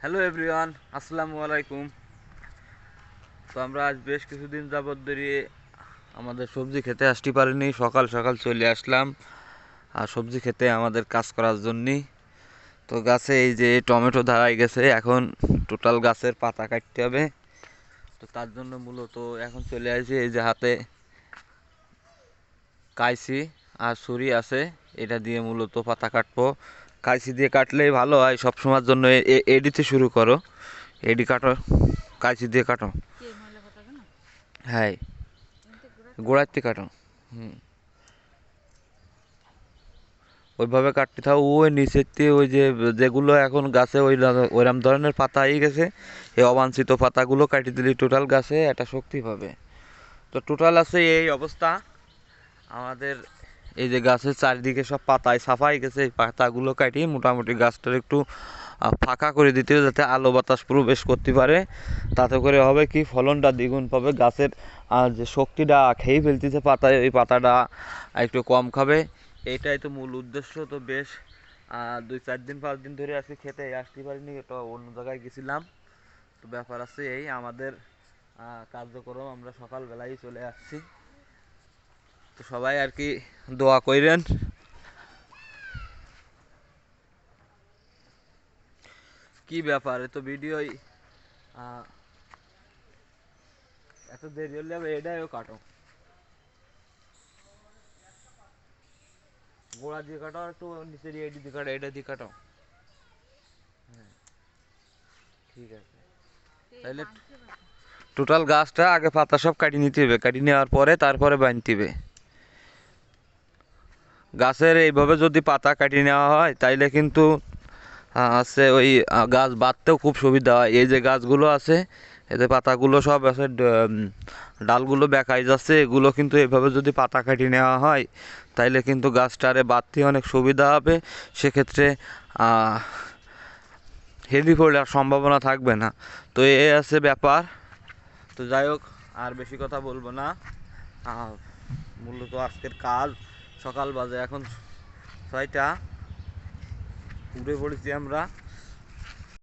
Hello everyone, আসসালামু আলাইকুম। তো আমরা আজ বেশ কিছুদিন যাবত ধরে আমাদের সবজি খেতে আসতে পারিনি। সকাল সকাল চলে আসলাম আর সবজি খেতে আমাদের কাজ করার জন্যই। তো গাছে এই যে টমেটো দাঁড়াই গেছে, এখন টোটাল গাছের পাতা কাটতে হবে। তো তার জন্য মূলত এখন চলে আসি, এই যে হাতে কাইচি আর ছুরি আছে, এটা দিয়ে মূলত পাতা কাটবো। কাইচি দিয়ে কাটলেই ভালো হয় সব সময়ের জন্য। এডিতে শুরু করো, এডি কাটো, কাইচি দিয়ে কাটো। হ্যাঁ, গোড়াতে কাটো। হুম, ওইভাবে কাটতে থাও। ওই নিচের দিয়ে ওই যে যেগুলো এখন গাছে ওইরকম ধরনের পাতা হয়ে গেছে, এই অবাঞ্ছিত পাতাগুলো কাটি দিলে টোটাল গাছে একটা শক্তি পাবে। তো টোটাল আছে এই অবস্থা আমাদের। এই যে গাছের চারিদিকে সব পাতায় সাফাই গেছে, এই পাতাগুলো কাটিয়ে মোটামুটি গাছটার একটু ফাঁকা করে দিতে হবে, যাতে আলো বাতাস প্রবেশ করতে পারে। তাতে করে হবে কি, ফলনটা দ্বিগুণ পাবে। গাছের যে শক্তিটা খেয়ে ফেলতেছে পাতায়, এই পাতাটা একটু কম খাবে। এইটাই তো মূল উদ্দেশ্য। তো বেশ 2-4 দিন 5 দিন ধরে আজকে খেতে আসতে পারিনি, এটা অন্য জায়গায় গেছিলাম। তো ব্যাপার আছে এই আমাদের কার্যক্রম, আমরা সকালবেলায় চলে আসছি। তো সবাই আর কি দোয়া কইরেন। কি ব্যাপার, এত ভিডিওই এত দেরি হলে হবে, এটাও কাটো, গোড়া দিয়ে কাটো আর একটু নিচে দিয়ে এটি দিয়ে কাটো, এটা দিয়ে কাটো। হ্যাঁ, ঠিক আছে। তাহলে টোটাল গাছটা আগে পাতা সব কাটিয়ে নিতে হবে, কাটিয়ে নেওয়ার পরে তারপরে বাঁধতে হবে। গাছের এইভাবে যদি পাতা কাটিয়ে নেওয়া হয় তাইলে কিন্তু আছে ওই গাছ বাঁধতেও খুব সুবিধা হয়। এই যে গাছগুলো আছে, এতে পাতাগুলো সব আছে, ডালগুলো বেঁকাই যাচ্ছে, এগুলো কিন্তু এইভাবে যদি পাতা কাটিয়ে নেওয়া হয় তাইলে কিন্তু গাছটারে বাঁধতে অনেক সুবিধা হবে। সেক্ষেত্রে হেভি পড়ার সম্ভাবনা থাকবে না। তো এই আছে ব্যাপার। তো যাই হোক, আর বেশি কথা বলবো না। মূলত আজকের কাজ, সকাল বাজে এখন 6টা, উঠে পড়েছি আমরা।